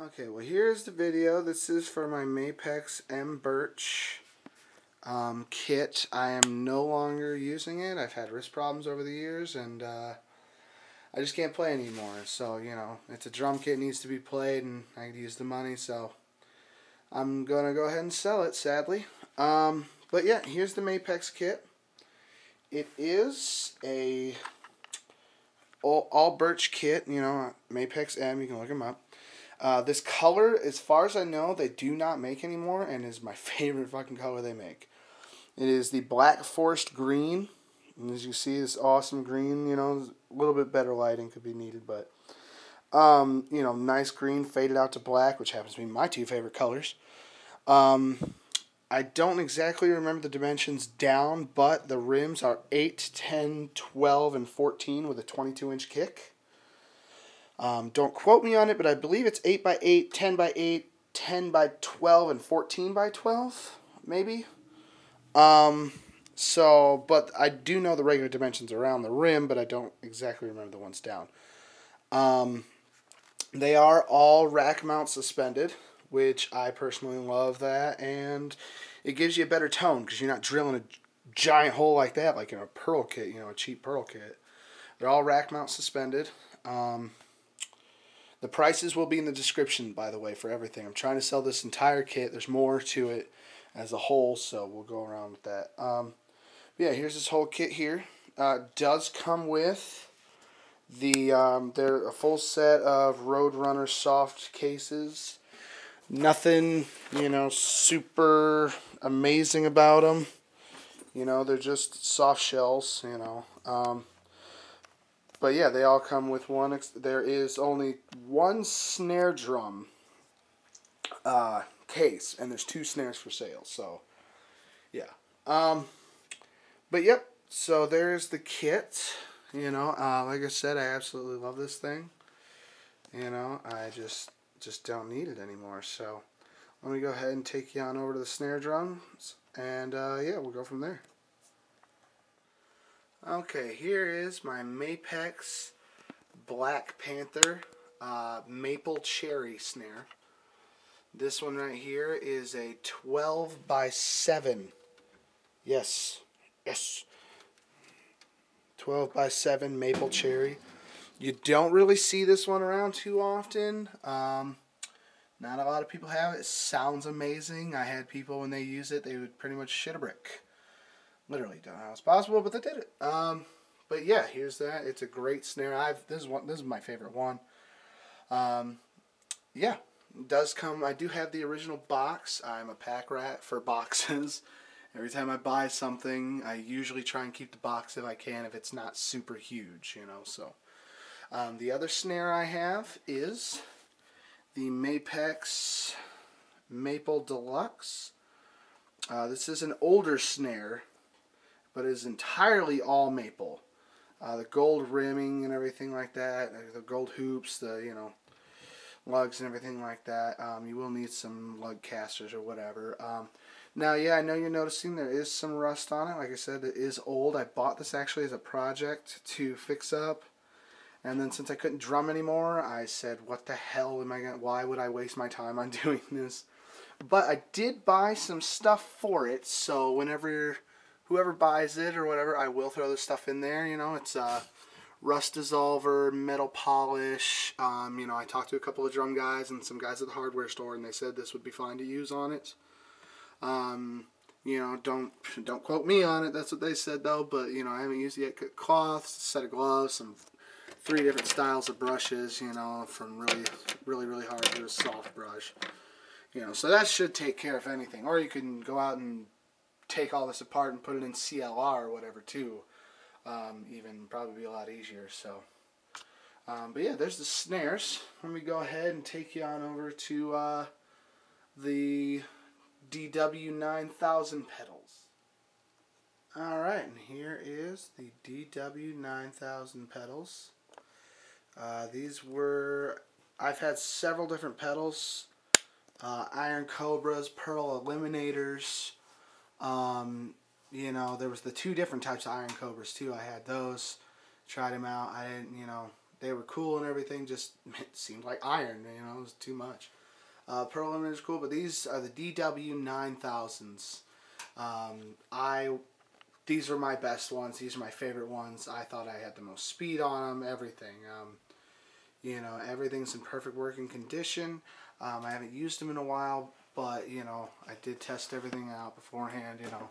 Okay, well here's the video. This is for my Mapex M-Birch kit. I am no longer using it. I've had wrist problems over the years and I just can't play anymore. So, you know, it's a drum kit, needs to be played and I could use the money, so I'm going to go ahead and sell it, sadly. But yeah, here's the Mapex kit. It is a all birch kit, you know, Mapex M, you can look them up. This color, as far as I know, they do not make anymore, and is my favorite fucking color they make. It is the Black Forest Green, and as you see, this awesome green, you know, a little bit better lighting could be needed, but, you know, nice green, faded out to black, which happens to be my two favorite colors. I don't exactly remember the dimensions down, but the rims are 8, 10, 12, and 14 with a 22-inch kick. Don't quote me on it, but I believe it's 8 by 8, 10 by 8, 10 by 12, and 14 by 12, maybe. So, but I do know the regular dimensions around the rim, but I don't exactly remember the ones down. They are all rack mount suspended, which I personally love that, and it gives you a better tone because you're not drilling a giant hole like that, like in a pearl kit, you know, a cheap pearl kit. They're all rack mount suspended. The prices will be in the description, by the way, for everything. I'm trying to sell this entire kit. There's more to it as a whole, so we'll go around with that. Yeah, here's this whole kit here. Does come with a full set of Roadrunner soft cases. Nothing, you know, super amazing about them. You know, they're just soft shells, you know. But yeah, they all come with one. There is only one snare drum case, and there's 2 snares for sale. So, yeah. But yep. So there's the kit. You know, like I said, I absolutely love this thing. You know, I just don't need it anymore. So let me go ahead and take you on over to the snare drums, and yeah, we'll go from there. Okay, here is my Mapex Black Panther Maple Cherry snare. This one right here is a 12 by 7. Yes, yes. 12 by 7 Maple Cherry. You don't really see this one around too often. Not a lot of people have it. It sounds amazing. I had people, when they use it, they would pretty much shit a brick. Literally, don't know how it's possible, but they did it. But yeah, here's that. It's a great snare. This is my favorite one. Yeah, it does come. I do have the original box. I'm a pack rat for boxes. Every time I buy something, I usually try and keep the box if I can, if it's not super huge, you know. So, the other snare I have is the Mapex Maple Deluxe. This is an older snare, but it is entirely all maple. The gold rimming and everything like that, the gold hoops, the, you know, lugs and everything like that. You will need some lug casters or whatever. Now, yeah, I know you're noticing there is some rust on it. Like I said, it is old. I bought this actually as a project to fix up. And then since I couldn't drum anymore, I said, what the hell am I going to, why would I waste my time on doing this? But I did buy some stuff for it, so whenever whoever buys it or whatever, I will throw this stuff in there. You know, it's rust dissolver, metal polish. You know, I talked to a couple of drum guys and some guys at the hardware store, and they said this would be fine to use on it. You know, don't quote me on it. That's what they said though. But you know, I haven't used it yet. Cloths, a set of gloves, some 3 different styles of brushes. You know, from really hard to a soft brush. You know, so that should take care of anything. Or you can go out and take all this apart and put it in CLR or whatever too. Even probably be a lot easier. So, but yeah, there's the snares. Let me go ahead and take you on over to the DW9000 pedals. Alright, and here is the DW9000 pedals. I've had several different pedals. Iron Cobras, Pearl Eliminators. You know, there was the 2 different types of Iron Cobras too. I had those, tried them out. I didn't, you know, they were cool and everything. Just it seemed like iron, you know, it was too much. Pearl limiter is cool, but these are the DW9000s. These were my best ones. These are my favorite ones. I thought I had the most speed on them. Everything. You know, everything's in perfect working condition. I haven't used them in a while, but you know, I did test everything out beforehand. You know,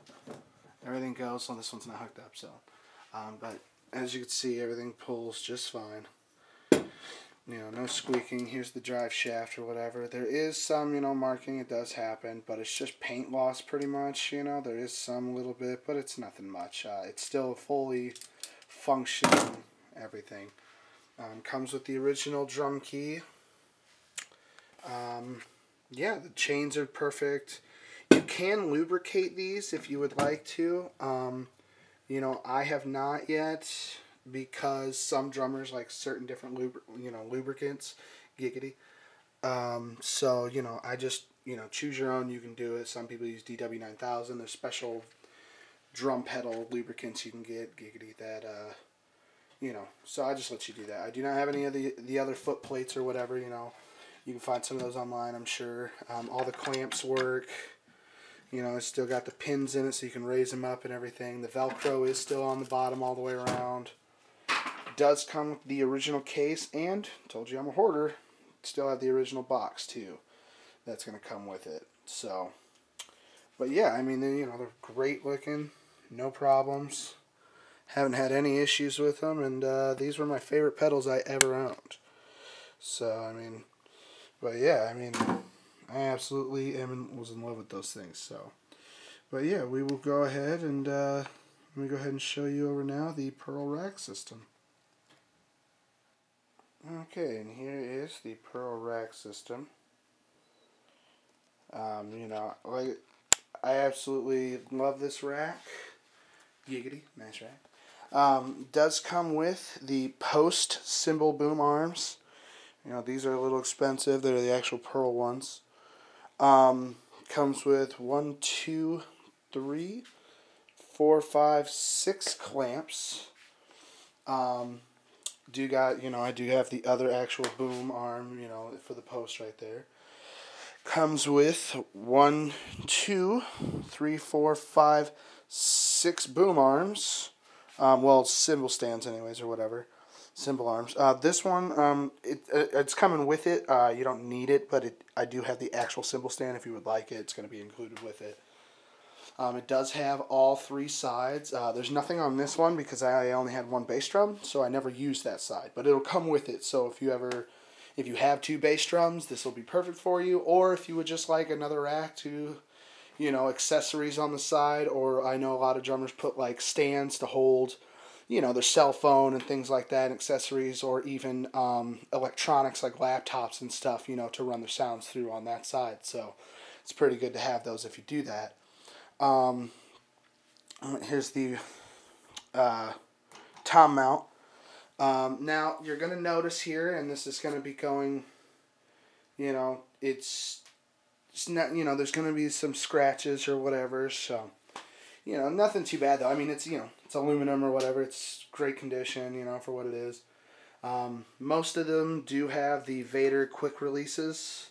everything goes. So this one's not hooked up. So, but as you can see, everything pulls just fine. You know, no squeaking. Here's the drive shaft or whatever. There is some, you know, marking. It does happen, but it's just paint loss pretty much. You know, there is some little bit, but it's nothing much. It's still fully functioning, everything. Comes with the original drum key. Yeah, the chains are perfect. You can lubricate these if you would like to. You know, I have not yet, because some drummers like certain different lubricants, giggity. So, you know, I just, you know, choose your own. You can do it. Some people use DW9000. There's special drum pedal lubricants you can get, giggity, that, you know, so I just let you do that. I do not have any of the other foot plates or whatever, you know. You can find some of those online, I'm sure. All the clamps work. You know, it's still got the pins in it so you can raise them up and everything. The Velcro is still on the bottom all the way around. Does come with the original case, and told you I'm a hoarder, still have the original box too that's going to come with it. So, but yeah, I mean, you know, they're great looking, no problems, haven't had any issues with them, and these were my favorite pedals I ever owned. So I mean, but yeah, I mean, I absolutely was in love with those things. So, but yeah, we will go ahead and let me go ahead and show you over now the Pearl rack system. Okay, and here is the Pearl rack system. You know, like, I absolutely love this rack. Giggity, nice rack. Does come with the post cymbal boom arms. You know, these are a little expensive. They're the actual Pearl ones. Comes with 1, 2, 3, 4, 5, 6 clamps. You know, I do have the other actual boom arm, you know, for the post right there. Comes with 1, 2, 3, 4, 5, 6 boom arms. Well, cymbal stands anyways, or whatever. Cymbal arms. This one, it's coming with it. You don't need it, but I do have the actual cymbal stand. If you would like it, it's going to be included with it. It does have all 3 sides. There's nothing on this one because I only had 1 bass drum, so I never used that side. But it'll come with it, so if you have 2 bass drums, this will be perfect for you. Or if you would just like another rack to, you know, accessories on the side, or I know a lot of drummers put like stands to hold, you know, their cell phone and things like that, and accessories, or even electronics like laptops and stuff, you know, to run their sounds through on that side. So it's pretty good to have those if you do that. Here's the tom mount. Now you're going to notice here, and this is going to be going, you know, it's not, you know, there's going to be some scratches or whatever, so, you know, nothing too bad though. I mean, it's, you know, it's aluminum or whatever. It's great condition, you know, for what it is. Most of them do have the Vader quick releases.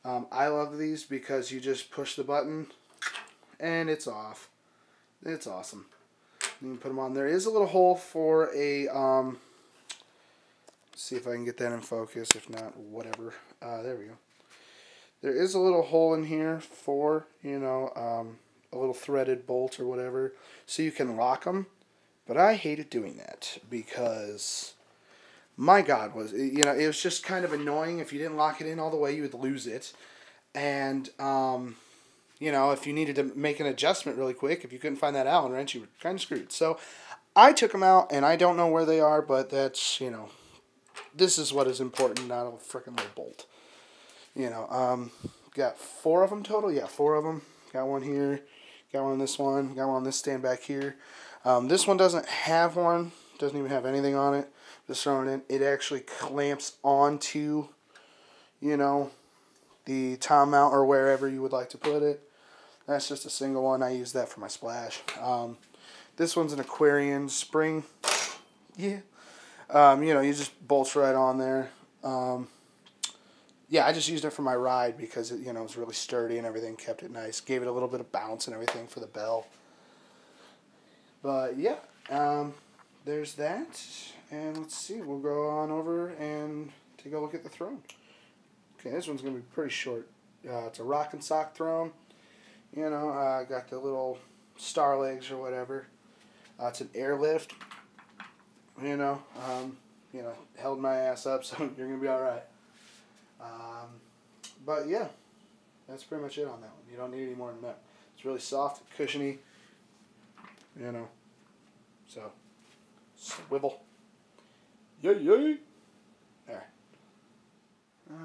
I love these because you just push the button and it's off. It's awesome. You can put them on. There is a little hole for a, see if I can get that in focus. If not, whatever. There we go. There is a little hole in here for, you know, a little threaded bolt or whatever, so you can lock them. But I hated doing that because, my God, you know, it was just kind of annoying. If you didn't lock it in all the way, you would lose it. And, you know, if you needed to make an adjustment really quick, if you couldn't find that Allen wrench, you were kind of screwed. So I took them out, and I don't know where they are, but that's, you know, this is what is important, not a freaking little bolt. You know, got 4 of them total. Yeah, 4 of them. Got one here. Got one on this one. Got one on this stand back here. This one doesn't have one. Doesn't even have anything on it. Just throwing it in. It actually clamps onto, you know, the tom mount or wherever you would like to put it. That's just a single one. I use that for my splash. This one's an Aquarian spring. Yeah. You know, you just bolts right on there. Yeah, I just used it for my ride because it, you know, it was really sturdy and everything, kept it nice. Gave it a little bit of bounce and everything for the bell. But yeah, there's that. And let's see, we'll go on over and take a look at the throne. Okay, this one's going to be pretty short. It's a Roc-N-Soc throne. You know, got the little star legs or whatever. It's an airlift. You know, held my ass up, so you're going to be alright. But yeah, that's pretty much it on that one. You don't need any more than that. It's really soft, cushiony, you know, so swivel. Yay, yay. There.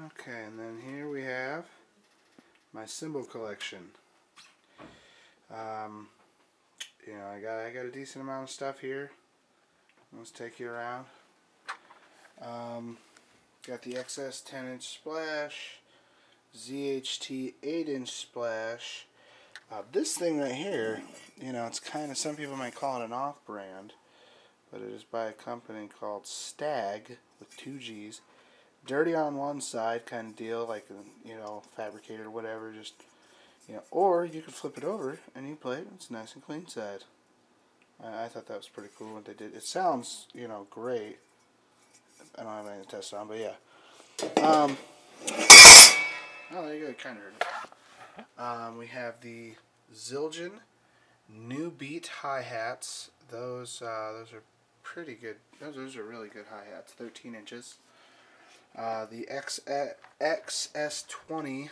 Okay, and then here we have my cymbal collection. You know, I got a decent amount of stuff here. Let's take you around. Got the XS 10-inch splash, ZHT 8-inch splash. This thing right here, you know, it's kind of, some people might call it an off-brand, but it is by a company called Stagg with 2 G's. Dirty on one side kind of deal, like, you know, fabricated or whatever, just, you know, or you could flip it over and you play it, it's nice and clean side. I thought that was pretty cool what they did. It sounds, you know, great. I don't have anything to test on, but yeah. Oh, there you go, kind of heard it. We have the Zildjian New Beat hi-hats. Those are pretty good. Those are really good hi-hats. 13 inches. The XS20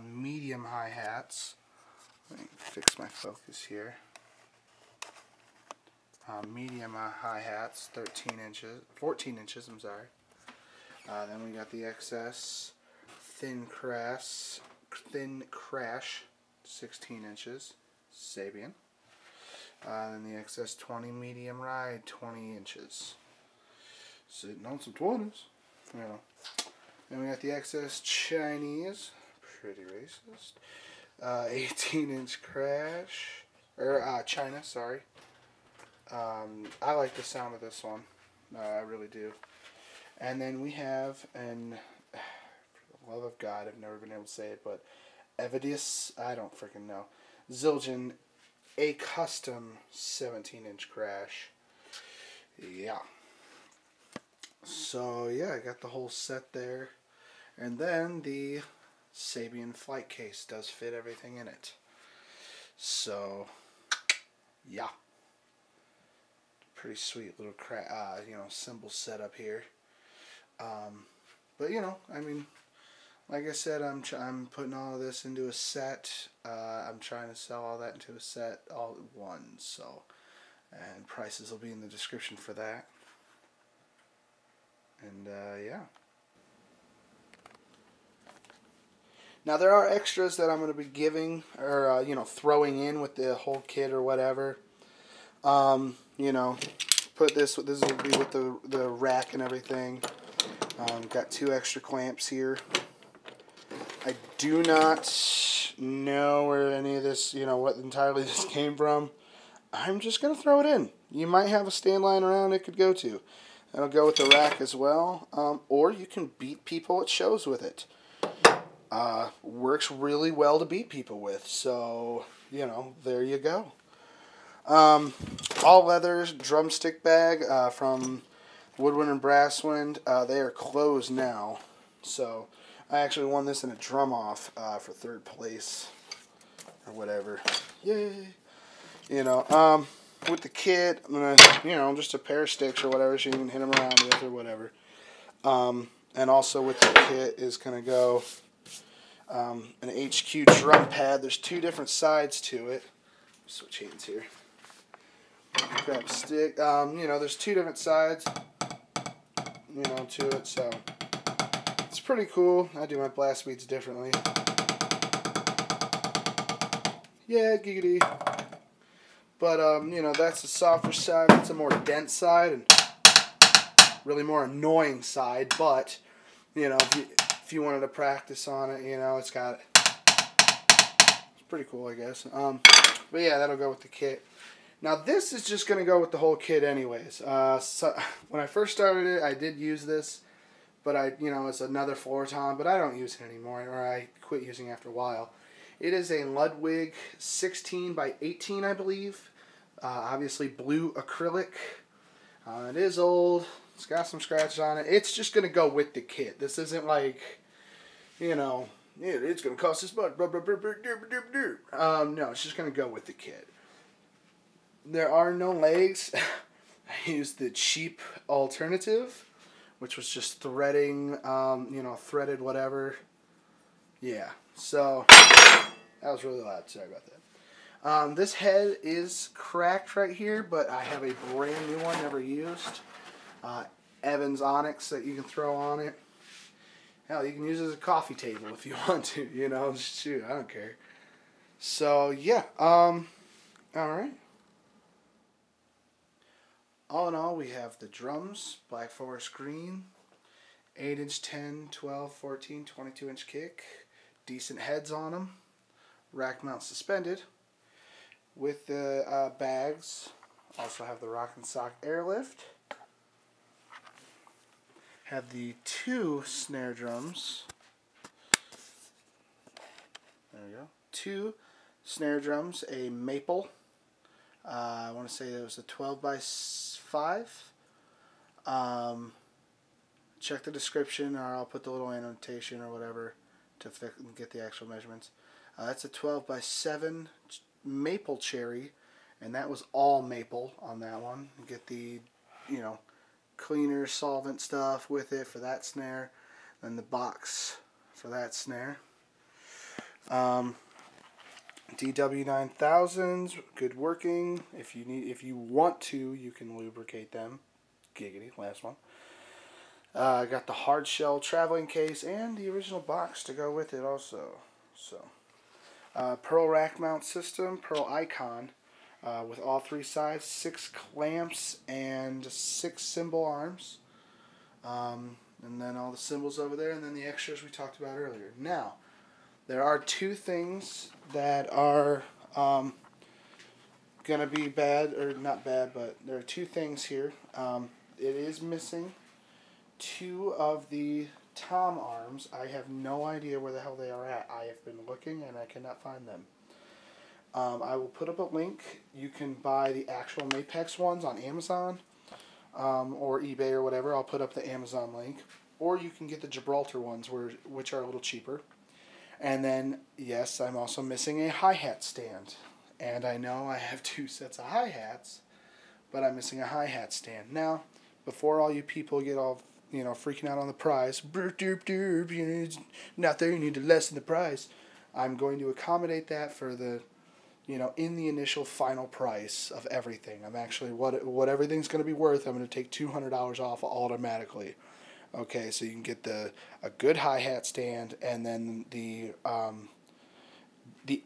medium hi-hats. Let me fix my focus here. Medium hi-hats, 14 inches, I'm sorry. Then we got the XS Thin Crash, 16 inches, Sabian. Then the XS20 Medium Ride, 20 inches. Sitting on some 20s, you know. Then we got the XS Chinese, pretty racist. 18-inch Crash, or China, sorry. I like the sound of this one. I really do. And then we have, and for the love of God, I've never been able to say it, but Avedis, I don't freaking know. Zildjian, a custom 17-inch Crash. Yeah. So, yeah, I got the whole set there. And then the Sabian flight case does fit everything in it. So, yeah. Pretty sweet little you know, cymbal setup here. But you know, I mean, like I said, I'm putting all of this into a set. I'm trying to sell all that into a set all at once. So, and prices will be in the description for that. And yeah. Now there are extras that I'm going to be giving or you know, throwing in with the whole kit or whatever. You know, this will be with the rack and everything. Got 2 extra clamps here. I do not know where any of this, you know, what entirely this came from. I'm just going to throw it in. You might have a stand lying around it could go to. That'll go with the rack as well. Or you can beat people at shows with it. Works really well to beat people with. So, you know, there you go. All leather drumstick bag from Woodwind and Brasswind. They are closed now, so I actually won this in a drum off for 3rd place or whatever. Yay! You know, with the kit, I'm gonna, you know, just a pair of sticks or whatever, so you can hit them around with or whatever. And also with the kit is gonna go an HQ drum pad. There's 2 different sides to it. Switch hands here. Grab a stick. You know, there's 2 different sides, you know, to it, so it's pretty cool. I do my blast beats differently. Yeah, giggity. But, you know, that's the softer side. That's a more dense side and really more annoying side. But, you know, if you wanted to practice on it, you know, it's pretty cool, I guess. But yeah, that'll go with the kit. Now this is just going to go with the whole kit anyways. So when I first started it, I did use this, but it's another floor tom, but I don't use it anymore, or I quit using it after a while. It is a Ludwig 16 by 18, I believe. Obviously blue acrylic. It is old. It's got some scratches on it. It's just going to go with the kit. This isn't like, it's going to cost this much. No, it's just going to go with the kit. There are no legs. I used the cheap alternative, which was just threading, threaded whatever. Yeah, so that was really loud. Sorry about that. This head is cracked right here, but I have a brand new one, never used. Evans Onyx that you can throw on it. Hell, you can use it as a coffee table if you want to, shoot, I don't care. So, yeah, alright. All in all, we have the drums, Black Forest Green, 8-inch, 10, 12, 14, 22-inch kick, decent heads on them, rack mount suspended. With the bags, also have the Roc-N-Soc airlift. Have the 2 snare drums. There we go. 2 snare drums, a maple. I want to say it was a 12 by 5. Check the description, or I'll put the little annotation or whatever to get the actual measurements. That's a 12 by 7 maple cherry, and that was all maple on that one. You get the, cleaner solvent stuff with it for that snare, then the box for that snare. DW9000s, good working. If you want to, you can lubricate them. Giggity, last one. I got the hard shell traveling case and the original box to go with it also. So, Pearl rack mount system, Pearl Icon, with all 3 sides, 6 clamps and 6 cymbal arms. And then all the cymbals over there, and then the extras we talked about earlier. Now, there are 2 things that are going to be bad, or not bad, but there are 2 things here. It is missing 2 of the tom arms. I have no idea where the hell they are at. I have been looking and I cannot find them. I will put up a link. You can buy the actual Mapex ones on Amazon or eBay or whatever. I'll put up the Amazon link. Or you can get the Gibraltar ones, which are a little cheaper. And then, yes, I'm also missing a hi-hat stand. And I know I have 2 sets of hi-hats, but I'm missing a hi-hat stand. Now, before all you people get all, freaking out on the price, it's not there, you need to lessen the price, I'm going to accommodate that for the, in the initial final price of everything. I'm actually, what everything's going to be worth, I'm going to take $200 off automatically. Okay, so you can get a good hi-hat stand, and then the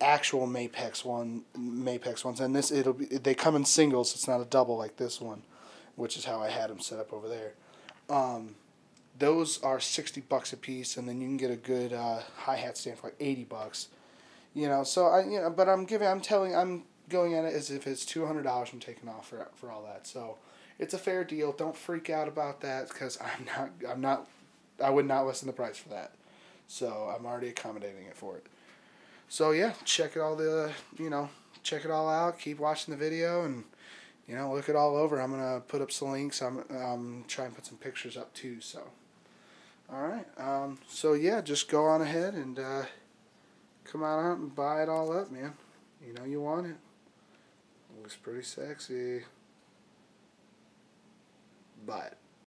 actual Mapex ones, and they come in singles. It's not a double like this one, which is how I had them set up over there. Those are $60 a piece, and then you can get a good hi-hat stand for like $80. So but I'm going at it as if it's $200 I'm taking off for all that. So it's a fair deal. Don't freak out about that, because I would not lessen the price for that. So I'm already accommodating it for it. So yeah, check it all out. Keep watching the video and look it all over. I'm gonna put up some links. I'm trying to put some pictures up too. So all right. So yeah, just go on ahead and come on out and buy it all up, man. You want it. It looks pretty sexy. Buy it.